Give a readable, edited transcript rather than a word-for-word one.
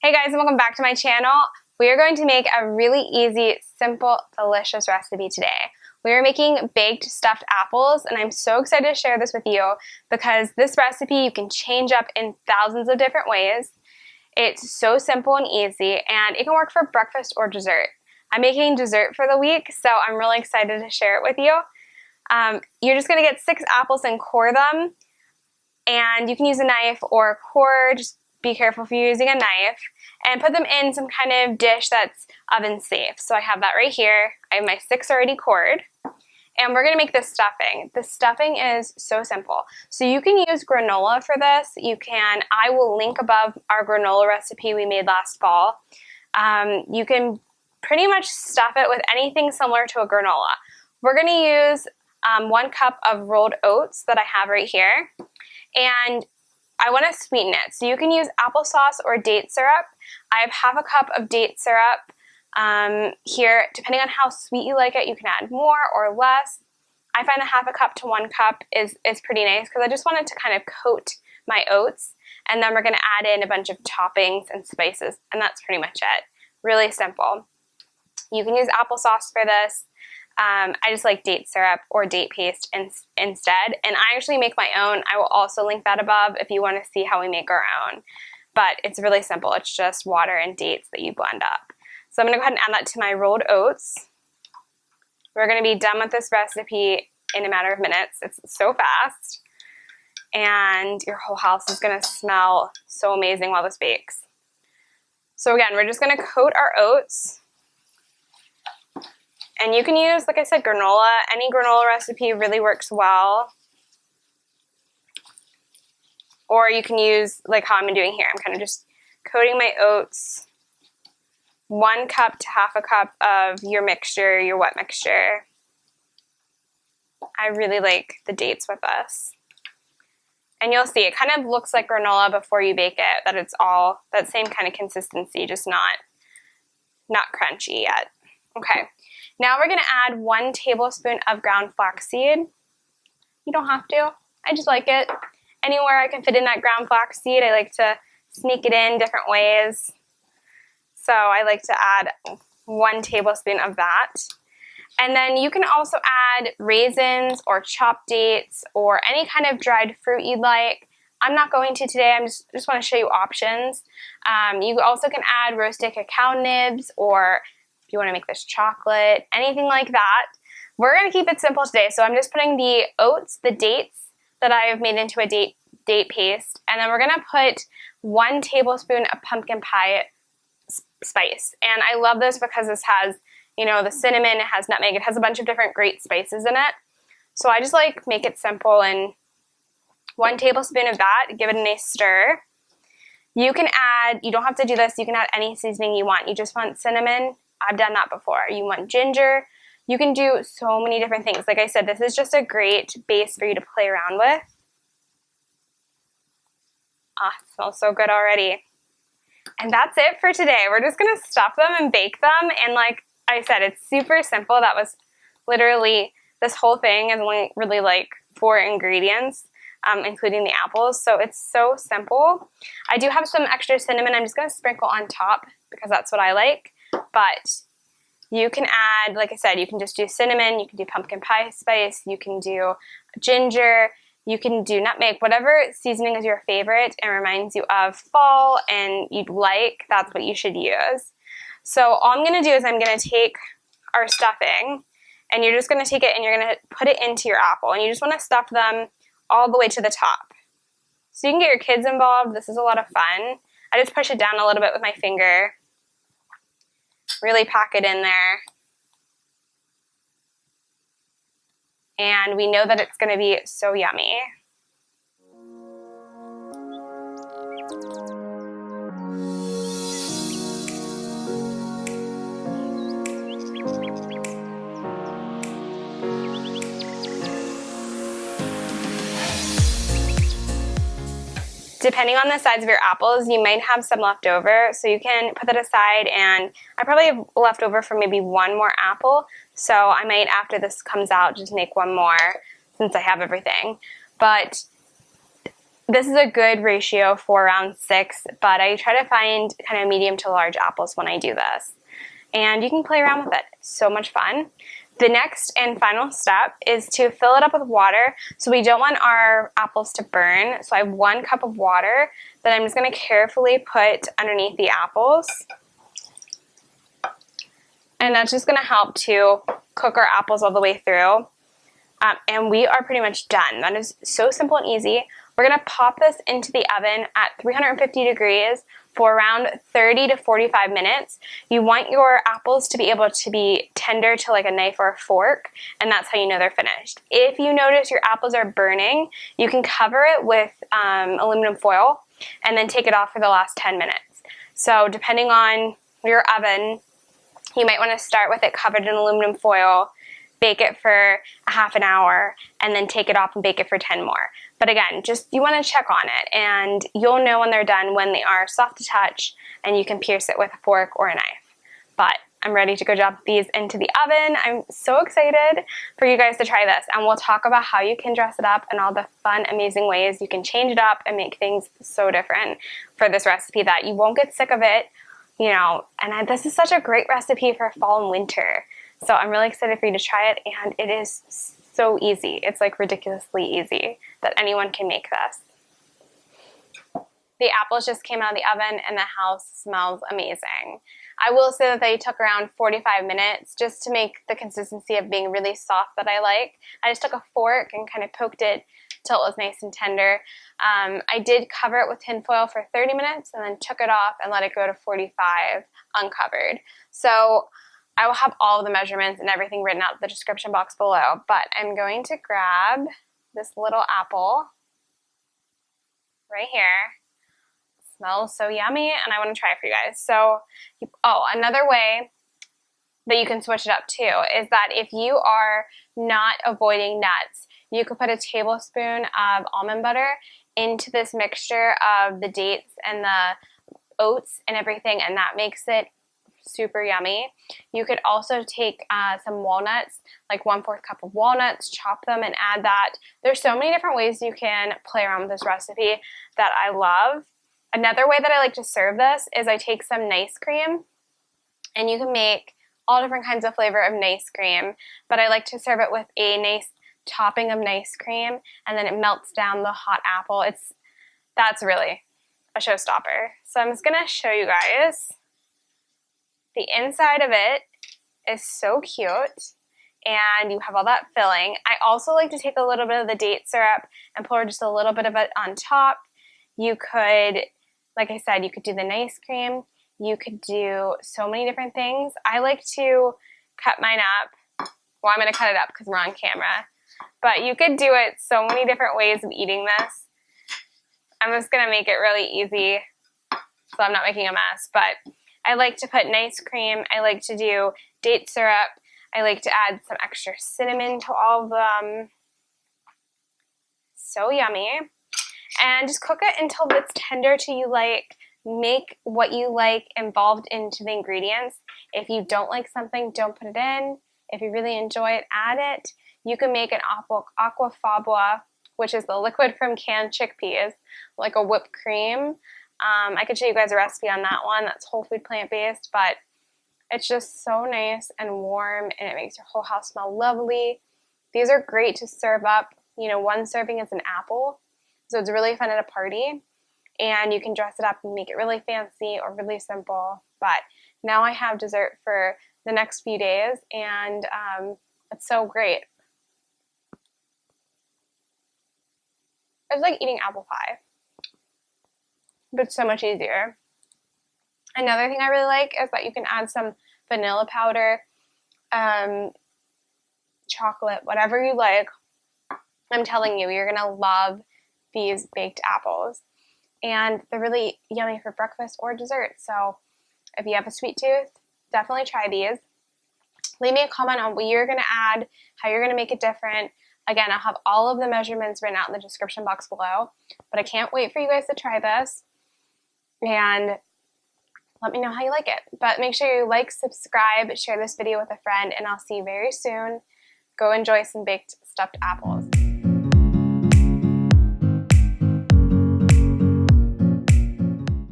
Hey guys, and welcome back to my channel. We are going to make a really easy, simple, delicious recipe today. We are making baked stuffed apples, and I'm so excited to share this with you because this recipe you can change up in thousands of different ways. It's so simple and easy, and it can work for breakfast or dessert. I'm making dessert for the week, so I'm really excited to share it with you. You're just going to get 6 apples and core them, and you can use a knife or a core. Just be careful if you're using a knife, and put them in some kind of dish that's oven safe. So I have that right here. I have my 6 already cored, and we're going to make this stuffing. The stuffing is so simple. So you can use granola for this. I will link above our granola recipe we made last fall. You can pretty much stuff it with anything similar to a granola. We're going to use 1 cup of rolled oats that I have right here, and I want to sweeten it. So you can use applesauce or date syrup. I have half a cup of date syrup here. Depending on how sweet you like it, you can add more or less. I find that half a cup to 1 cup is pretty nice because I just wanted to kind of coat my oats. And then we're going to add in a bunch of toppings and spices, and that's pretty much it. Really simple. You can use applesauce for this. I just like date syrup or date paste instead, and I actually make my own. I will also link that above if you want to see how we make our own, but it's really simple. It's just water and dates that you blend up. So I'm going to go ahead and add that to my rolled oats. We're going to be done with this recipe in a matter of minutes. It's so fast, and your whole house is going to smell so amazing while this bakes. So again, we're just going to coat our oats. And you can use, like I said, granola. Any granola recipe really works well. Or you can use, like how I'm doing here. I'm kind of just coating my oats. 1 cup to half a cup of your mixture, your wet mixture. I really like the dates with this. And you'll see, it kind of looks like granola before you bake it, that it's all that same kind of consistency, just not crunchy yet. Okay. Now we're going to add 1 tablespoon of ground flaxseed. You don't have to. I just like it. Anywhere I can fit in that ground flaxseed, I like to sneak it in different ways. So I like to add 1 tablespoon of that. And then you can also add raisins or chopped dates or any kind of dried fruit you'd like. I'm not going to today. I just want to show you options. You also can add roasted cacao nibs, or if you want to make this chocolate, anything like that. We're going to keep it simple today, so I'm just putting the oats, the dates that I have made into a date paste, and then we're going to put 1 tablespoon of pumpkin pie spice. And I love this because this has, the cinnamon, it has nutmeg, it has a bunch of different great spices in it. So I just make it simple, and 1 tablespoon of that, give it a nice stir. You can add, you don't have to do this, you can add any seasoning you want. You just want cinnamon. I've done that before. You want ginger. You can do so many different things. Like I said, this is just a great base for you to play around with. It smells so good already. And that's it for today. We're just going to stuff them and bake them. And like I said, it's super simple. That was literally, this whole thing is only really 4 ingredients, including the apples. So it's so simple. I do have some extra cinnamon. I'm just going to sprinkle on top because that's what I like. But you can add, like I said, you can just do cinnamon, you can do pumpkin pie spice, you can do ginger, you can do nutmeg, whatever seasoning is your favorite and reminds you of fall and you'd like, that's what you should use. So all I'm going to do is I'm going to take our stuffing, and you're just going to take it and you're going to put it into your apple, and you just want to stuff them all the way to the top. So you can get your kids involved. This is a lot of fun. I just push it down a little bit with my finger. Really pack it in there. And we know that it's going to be so yummy. Depending on the size of your apples, you might have some left over, so you can put that aside, and I probably have left over for maybe 1 more apple, so I might, after this comes out, just make 1 more since I have everything. But This is a good ratio for around 6, but I try to find kind of medium to large apples when I do this. And you can play around with it. So much fun. The next and final step is to fill it up with water. So we don't want our apples to burn. So I have 1 cup of water that I'm just going to carefully put underneath the apples. And that's just going to help to cook our apples all the way through. And we are pretty much done. That is so simple and easy. We're going to pop this into the oven at 350 degrees for around 30 to 45 minutes. You want your apples to be able to be tender to like a knife or a fork, and that's how you know they're finished. If you notice your apples are burning, you can cover it with aluminum foil and then take it off for the last 10 minutes. So depending on your oven, you might want to start with it covered in aluminum foil, bake it for a half an hour, and then take it off and bake it for 10 more. But again, just you want to check on it, and you'll know when they're done when they are soft to touch, and you can pierce it with a fork or a knife. But I'm ready to go drop these into the oven. I'm so excited for you guys to try this, and we'll talk about how you can dress it up and all the fun, amazing ways you can change it up and make things so different for this recipe that you won't get sick of it, you know. And this is such a great recipe for fall and winter. So I'm really excited for you to try it, and it is so easy. It's like ridiculously easy that anyone can make this. The apples just came out of the oven and the house smells amazing. I will say that they took around 45 minutes just to make the consistency of being really soft that I like. I just took a fork and kind of poked it till it was nice and tender. I did cover it with tin foil for 30 minutes and then took it off and let it go to 45 uncovered. So I will have all of the measurements and everything written out in the description box below, but I'm going to grab this little apple right here. It smells so yummy, and I want to try it for you guys. So, another way that you can switch it up too is that if you are not avoiding nuts, you could put a tablespoon of almond butter into this mixture of the dates and the oats and everything, and that makes it super yummy. You could also take some walnuts, like 1/4 cup of walnuts, chop them and add that. There's so many different ways you can play around with this recipe that I love. Another way that I like to serve this is I take some nice cream, and you can make all different kinds of flavor of nice cream, but I like to serve it with a nice topping of nice cream, and then it melts down the hot apple. That's really a showstopper. So I'm just gonna show you guys. The inside of it is so cute, and you have all that filling. I also like to take a little bit of the date syrup and pour just a little bit of it on top. You could, like I said, you could do the nice cream. You could do so many different things. I like to cut mine up. Well, I'm going to cut it up because we're on camera. But you could do it so many different ways of eating this. I'm just going to make it really easy so I'm not making a mess. But I like to put nice cream. I like to do date syrup. I like to add some extra cinnamon to all of them. So yummy. And just cook it until it's tender till you like. Make what you like involved into the ingredients. If you don't like something, don't put it in. If you really enjoy it, add it. You can make an aquafaba, which is the liquid from canned chickpeas, like a whipped cream. I could show you guys a recipe on that one. That's whole food plant-based, but it's just so nice and warm, and it makes your whole house smell lovely. These are great to serve up. You know, one serving is an apple, so it's really fun at a party, and you can dress it up and make it really fancy or really simple. But now I have dessert for the next few days, and it's so great. It's like eating apple pie, but so much easier. Another thing I really like is that you can add some vanilla powder, chocolate, whatever you like. I'm telling you, you're gonna love these baked apples. And they're really yummy for breakfast or dessert. So if you have a sweet tooth, definitely try these. Leave me a comment on what you're gonna add, how you're gonna make it different. Again, I'll have all of the measurements written out in the description box below. But I can't wait for you guys to try this. And let me know how you like it. But make sure you like, subscribe, share this video with a friend, and I'll see you very soon. Go enjoy some baked stuffed apples.